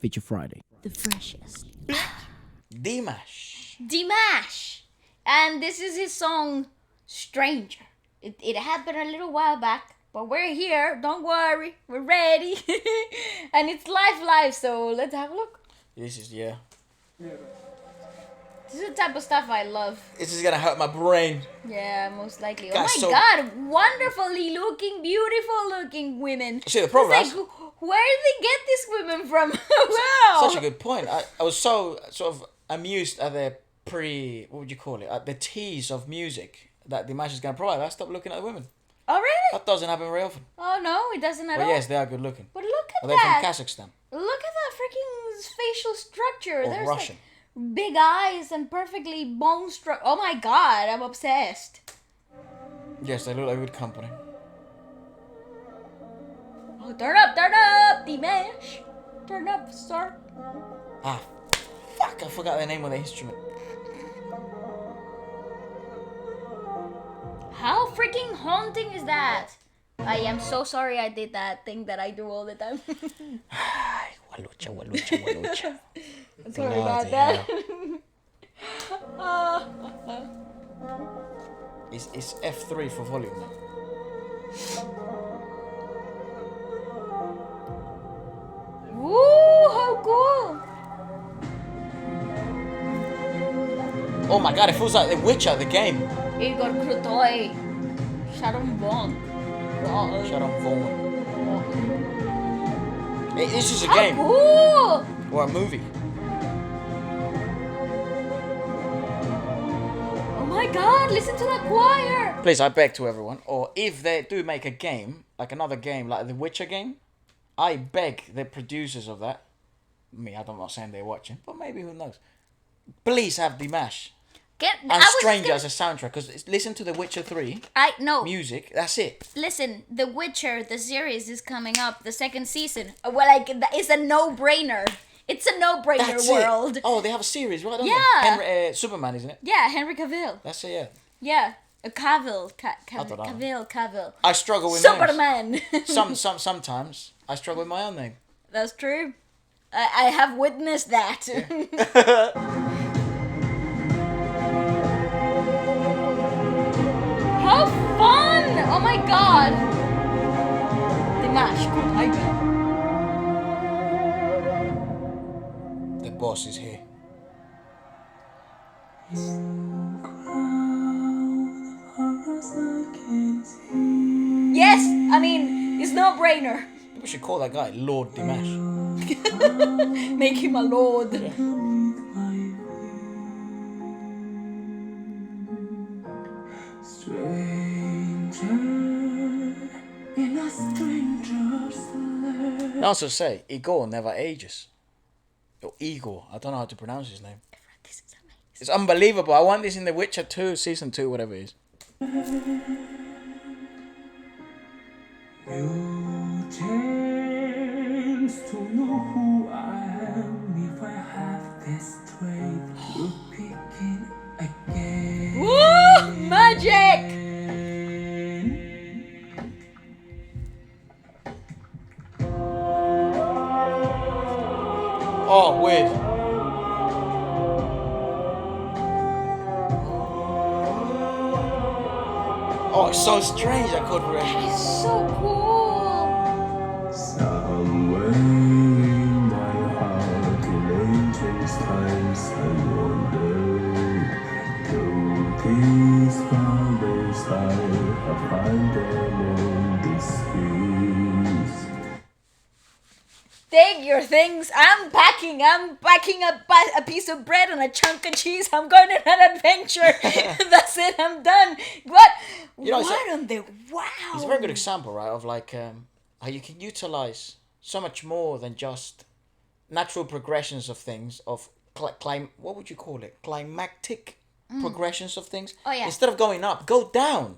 Feature Friday. The freshest. Dimash. And this is his song, Stranger. It happened a little while back, but we're here. Don't worry. We're ready. And it's live, so let's have a look. This is, yeah. This is the type of stuff I love. This is gonna hurt my brain. Yeah, most likely. God, oh my god, wonderfully looking, beautiful looking women. See, the problem It's like, where did they get these women from? Wow. Such a good point. I was so sort of amused at the what would you call it? At the tease of music that Dimash is gonna provide. I stopped looking at the women. Oh really? That doesn't happen very often. Oh no, it doesn't at But all. yes, they are good looking. But look at Are they that. from Kazakhstan? Look at that freaking facial structure. Or There's Russian? like big eyes and perfectly bone struck. Oh my god, I'm obsessed. Yes, they look like good company. Oh, turn up, Dimash. Turn up, sir. Ah, fuck! I forgot the name of the instrument. How freaking haunting is that? I am so sorry I did that thing that I do all the time. Walucha. Sorry about that. It's F3 for volume now. Woo, how cool! Oh my god, it feels like The Witcher, the game. Igor Krutoy. Sharon Vaughn. Sharon Vaughn. Hey, this is a How game. cool! Or a movie. Oh my god, listen to that choir! Please, I beg to everyone, or if they do make a game, like another game, like the Witcher game, I beg the producers of that, I'm not saying they're watching, but maybe who knows, please have Dimash and Stranger as a soundtrack, because listen to The Witcher 3 music, that's it. Listen, The Witcher, the series is coming up, the second season. Well, like, it's a no-brainer. It's a no-brainer That's world. it. Oh, they have a series, right? Don't Yeah. they? Superman, isn't it? Yeah, Henry Cavill. That's it, yeah. Yeah. Cavill. I don't know. Cavill. I struggle with names. Superman. Sometimes I struggle with my own name. That's true. I have witnessed that. Yeah. How fun! Oh my god! Dimash, The boss is here. Yes! I mean, it's no brainer. We should call that guy Lord Dimash. Make him a lord. I also say Igor never ages. Or Igor, I don't know how to pronounce his name. This is amazing. It's unbelievable. I want this in The Witcher 2, Season 2, whatever it is. You chance to know who I am if I have this strength to begin again. Woo! Magic! Oh, weird. Oh, it's so strange, that chord progression. That is so cool. Somewhere in my heart, in ancient times, I wonder. Though these flowers I have found them on this field. Take your things. I'm packing a piece of bread and a chunk of cheese. I'm going on an adventure. That's it. I'm done. What? You know, Wow. It's a very good example, right, of like how you can utilize so much more than just natural progressions of things, of what would you call it? Climactic progressions of things. Oh, yeah. Instead of going up, go down.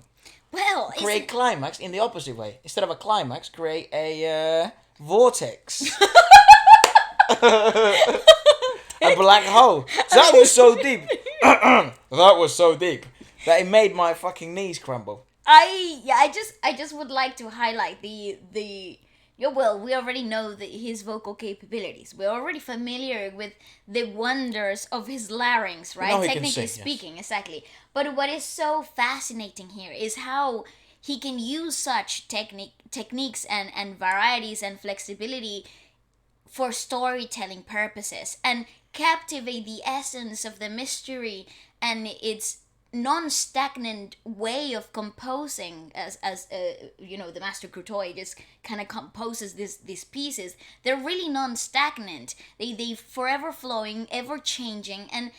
Well, Create climax in the opposite way. Instead of a climax, create a vortex. A black hole. That was so deep. That was so deep that it made my fucking knees crumble. I just would like to highlight the Yeah, well, we already know his vocal capabilities. We're already familiar with the wonders of his larynx, We right? know he can Technically sing, yes. speaking, exactly. But what is so fascinating here is how he can use such techniques and varieties and flexibility for storytelling purposes and captivate the essence of the mystery and its non-stagnant way of composing as the master Courtois just kind of composes these pieces. They're really non-stagnant. They forever flowing, ever changing, and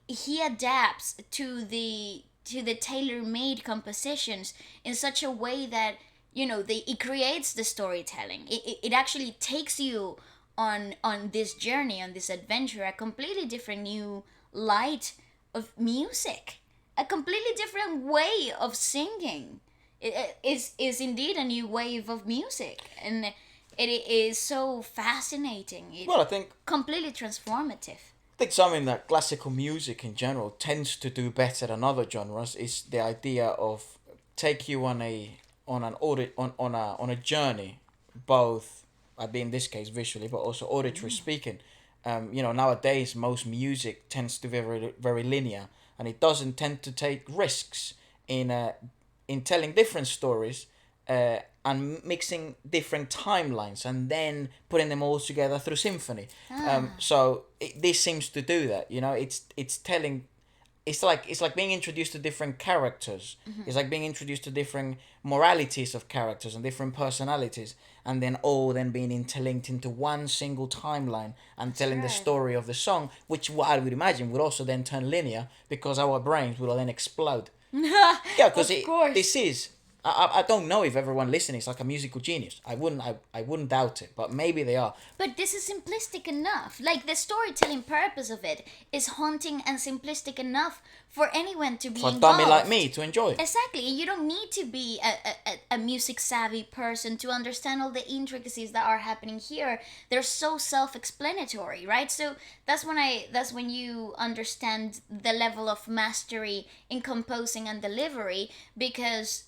he adapts to the tailor-made compositions in such a way that it creates the storytelling. It actually takes you on this journey, on this adventure, a completely different new light of music, a completely different way of singing. It is indeed a new wave of music, and it is so fascinating. Well, I think Completely transformative. something that classical music in general tends to do better than other genres is the idea of take you on a journey, both I'd be in this case visually, but also auditory speaking. Nowadays most music tends to be very very linear, and it doesn't tend to take risks in telling different stories and mixing different timelines and then putting them all together through symphony. This seems to do that. It's telling. It's like being introduced to different characters. It's like being introduced to different moralities of characters and different personalities, and then all then being interlinked into one single timeline and telling the right. story of the song, which I would imagine would also then turn linear because our brains will then explode. Yeah, because Of course. this is. I don't know if everyone listening is like a musical genius. I wouldn't doubt it, but maybe they are. But this is simplistic enough. Like the storytelling purpose of it is haunting and simplistic enough for anyone to be For a involved. dummy like me to enjoy it. Exactly. You don't need to be a music savvy person to understand all the intricacies that are happening here. They're so self-explanatory, right? So that's when you understand the level of mastery in composing and delivery, because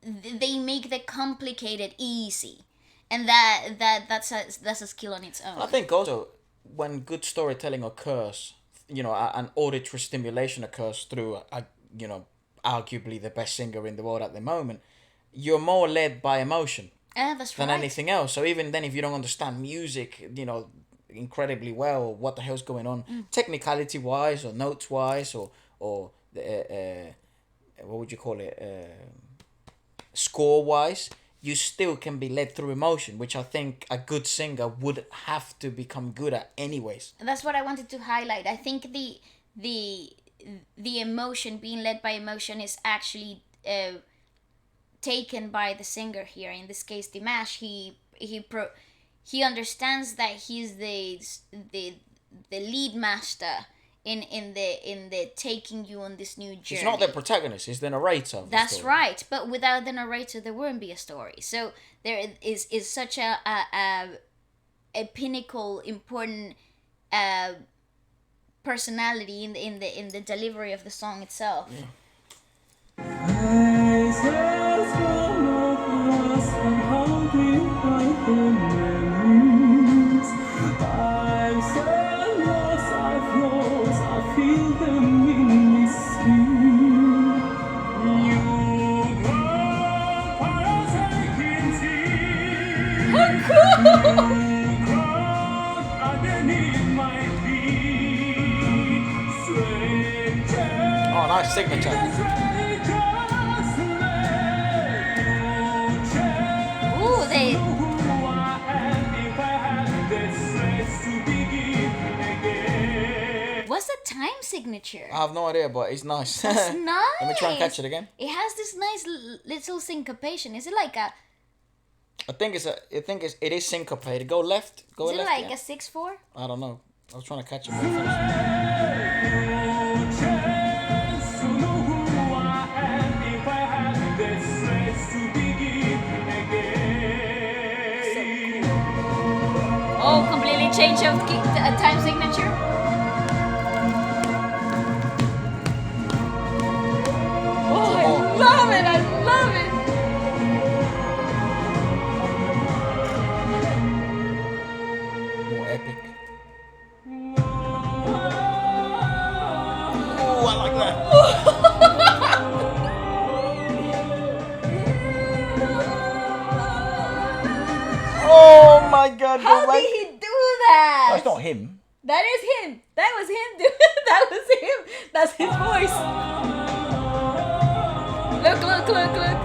they make the complicated easy, and that's a skill on its own. I think also when good storytelling occurs, an auditory stimulation occurs through, arguably the best singer in the world at the moment, you're more led by emotion That's than right. anything else. So even then, if you don't understand music, incredibly well, or what the hell's going on, technicality wise, or notes wise, or what would you call it? Score wise, you still can be led through emotion, which I think a good singer would have to become good at anyways. That's what I wanted to highlight. I think the emotion, being led by emotion, is actually taken by the singer here. In this case, Dimash. He understands that he's the lead master in the taking you on this new journey. He's not the protagonist, he's the narrator of the That's story. right. But without the narrator, there wouldn't be a story. So there is such a pinnacle, important personality in the delivery of the song itself. Faces from the past and haunted by the memories. I've said lost, I've lost, I feel them in this sleep. You come partaking tea. You come underneath my feet. Stranger. Oh, nice signature. Ooh, they what's the time signature? I have no idea, but it's nice. It's nice. Let me try and catch it again. It has this nice little syncopation. Is it like a? It is syncopated. Go left. Go Is it left. like yeah. a 6/4? I don't know. I was trying to catch it. But I finished. Oh, completely change of time signature. Oh, I love it! I love it! epic. Oh, I like that. Oh my god, How go did back. he do that? That's not him. That is him. That was him. That was him. That's his voice. Look, look, look, look.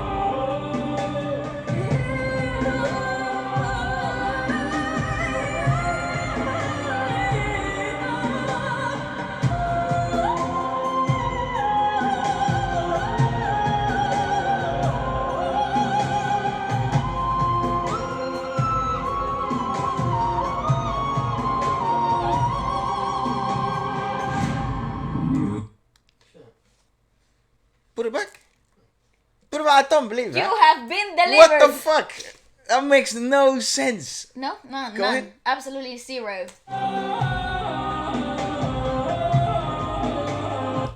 Put it back. Put it back. I don't believe that. You have been delivered. What the fuck? That makes no sense. No, none, Go none. ahead. Absolutely zero.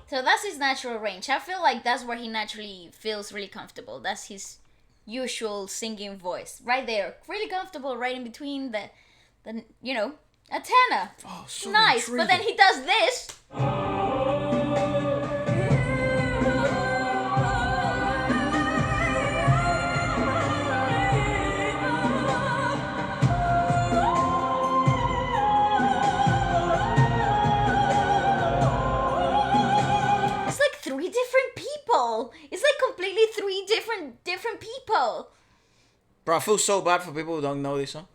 So that's his natural range. I feel like that's where he naturally feels really comfortable. That's his usual singing voice. Right there. Really comfortable right in between the you know, a tenor. Oh, so Nice. intriguing. But then he does this. It's like three different people. It's like completely three different people. Bro, I feel so bad for people who don't know this song.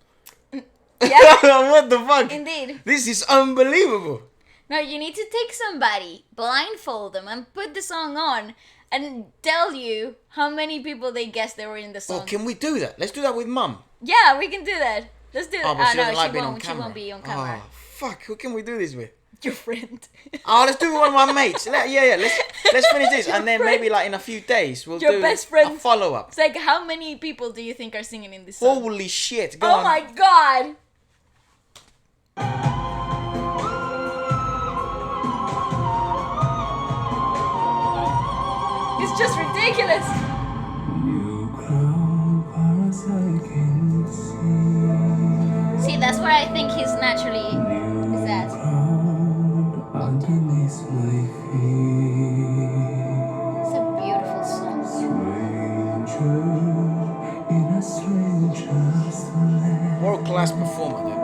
Yeah, What the fuck? indeed. This is unbelievable. No, you need to take somebody, blindfold them, and put the song on, and tell you how many people they guessed they were in the song. Oh, can we do that? Let's do that with Mum. Yeah, we can do that. Let's do that. Oh, but she no, doesn't like being on won't. She camera. won't be on camera. Oh, fuck. Who can we do this with? Your friend. Oh, let's do it with one of my mates. Yeah. Let's finish this, Your and then friend. maybe like in a few days we'll Your do best friend. a follow up. It's like, how many people do you think are singing in this song? Holy shit! Go Oh on. my god! It's just ridiculous. You grow far as I can see. See, that's where I think he's naturally New is at. ground underneath my feet. It's a beautiful song. Stranger in a stranger's land. World class performer. Then.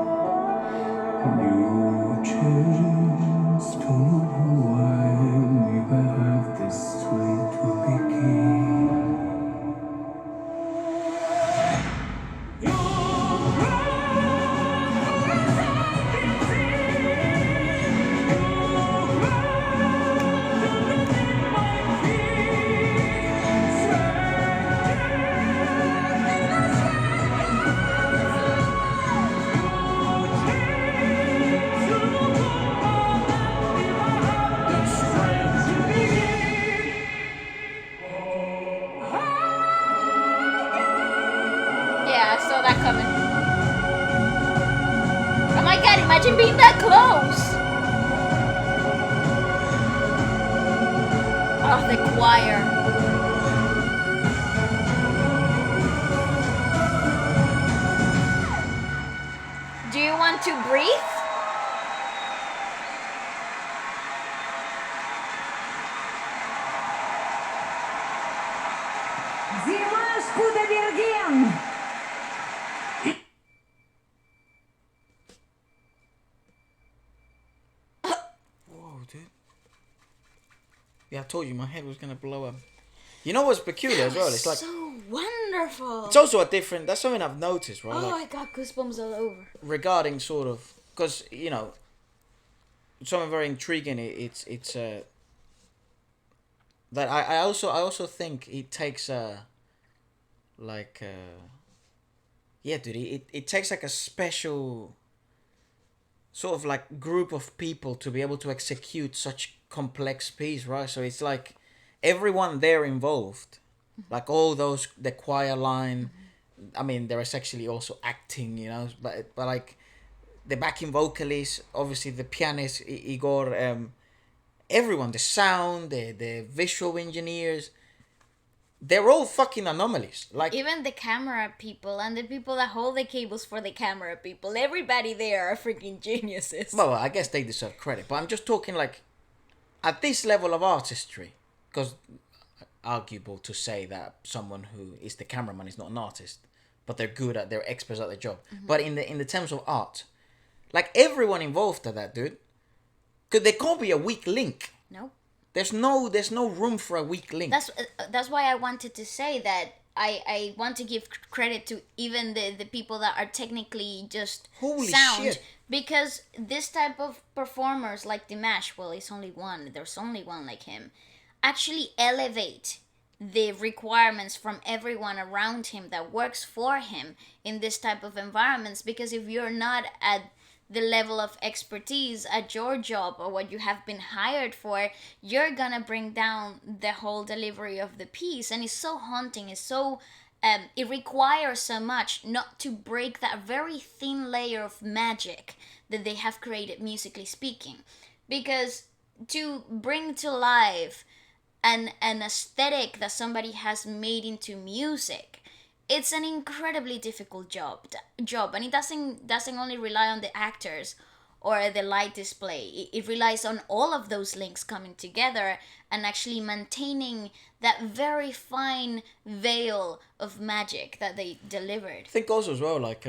New chance to know who I am if I have this way to begin. Yeah, I saw that coming. Oh my god, imagine being that close! Oh, the choir. Do you want to breathe? Dimash Kudavirgin. Whoa, dude. Yeah, I told you my head was gonna blow up. You know what's peculiar as well? It's like so wonderful. it's also a different. That's something I've noticed, right? Oh, Like, I got goosebumps all over. regarding sort of because something very intriguing. It's that I also think it takes yeah, dude. It takes like a special sort of like group of people to be able to execute such complex piece, right? So it's like everyone there involved, like all those the choir line. I mean, there is actually also acting, but like the backing vocalist, obviously the pianist Igor, everyone, the sound, the visual engineers, they're all fucking anomalies. Like, Even the camera people and the people that hold the cables for the camera people, everybody there are freaking geniuses. well, I guess they deserve credit, but I'm just talking like at this level of artistry, because arguable to say that someone who is the cameraman is not an artist, but they're experts at their job. But in the terms of art, like everyone involved at that, dude, there can't be a weak link. No. There's no room for a weak link. That's why I wanted to say that I want to give credit to even the people that are technically just Holy sound. shit. Because this type of performers like Dimash, well, it's only one, there's only one like him, actually elevate the requirements from everyone around him that works for him in this type of environments. Because if you're not at the level of expertise at your job or what you have been hired for, you're gonna bring down the whole delivery of the piece. And it's so haunting, it's so it requires so much not to break that very thin layer of magic that they have created musically speaking. Because to bring to life an aesthetic that somebody has made into music, it's an incredibly difficult job, and it doesn't only rely on the actors or the light display. It relies on all of those links coming together and actually maintaining that very fine veil of magic that they delivered. I think also as well, like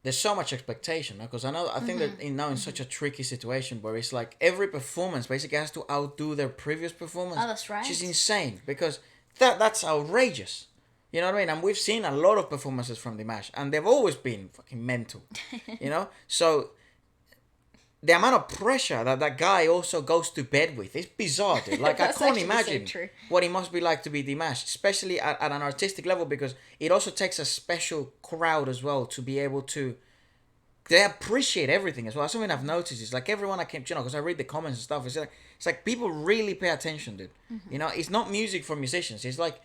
there's so much expectation, because I think that now in such a tricky situation where it's like every performance basically has to outdo their previous performance. Oh, that's right. Which is insane, because that's outrageous. You know what I mean? And we've seen a lot of performances from Dimash, and they've always been fucking mental. You know? So the amount of pressure that guy also goes to bed with is bizarre, dude. Like, I That's can't actually so imagine true. what it must be like to be Dimash, especially at an artistic level, because it also takes a special crowd as well to be able to... They appreciate everything as well. That's something I've noticed. It's like everyone I can, because I read the comments and stuff. It's like people really pay attention, dude. You know, it's not music for musicians. It's like...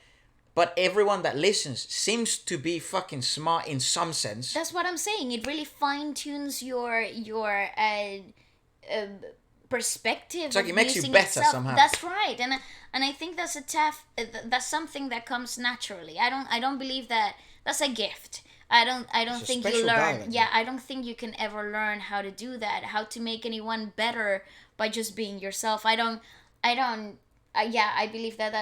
But everyone that listens seems to be fucking smart in some sense. That's what I'm saying. It really fine tunes your perspective. It's like of it makes you music better itself. somehow. That's right, and I think that's that's something that comes naturally. I don't believe that that's a gift. I don't It's a think you special guy, learn. that Yeah, guy. I don't think you can ever learn how to do that. How to make anyone better by just being yourself. I believe that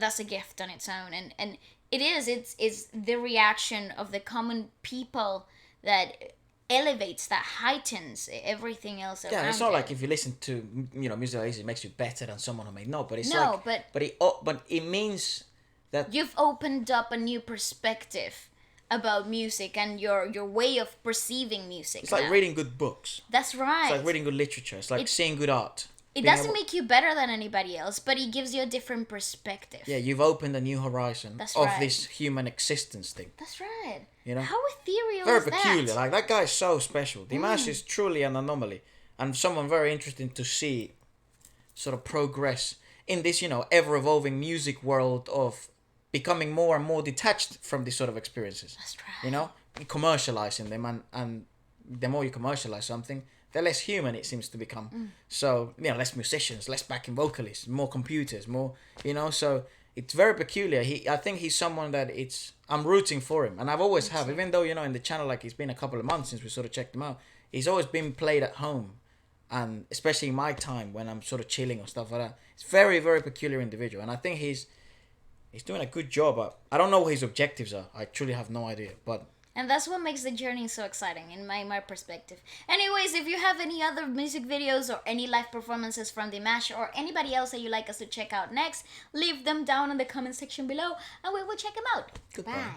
that's a gift on its own, and it's the reaction of the common people that elevates, that heightens everything else around. Yeah, it's not it. like if you listen to music like this, it makes you better than someone who may not. But it's No, like, but but it means that you've opened up a new perspective about music and your way of perceiving music. it's like now. reading good books. That's right. It's like reading good literature. It's like seeing good art. It Being doesn't able- make you better than anybody else, but it gives you a different perspective. Yeah, you've opened a new horizon That's of right. this human existence thing. That's right. You know? How ethereal Very is peculiar. that? Like, that guy is so special. Dimash is truly an anomaly, and someone very interesting to see sort of progress in this, ever evolving music world of becoming more and more detached from these sort of experiences. That's right. Commercializing them, and the more you commercialize something, the less human it seems to become. So, less musicians, less backing vocalists, more computers, more, so it's very peculiar. I think he's someone that I'm rooting for him, and I've always have, even though, in the channel, like, it's been a couple of months since we sort of checked him out. He's always been played at home, and especially in my time when I'm sort of chilling or stuff like that. It's very, very peculiar individual, and I think he's doing a good job. I don't know what his objectives are. I truly have no idea, but... And that's what makes the journey so exciting in my perspective. Anyways, if you have any other music videos or any live performances from Dimash or anybody else that you'd like us to check out next, leave them down in the comment section below and we will check them out. Goodbye. Bye.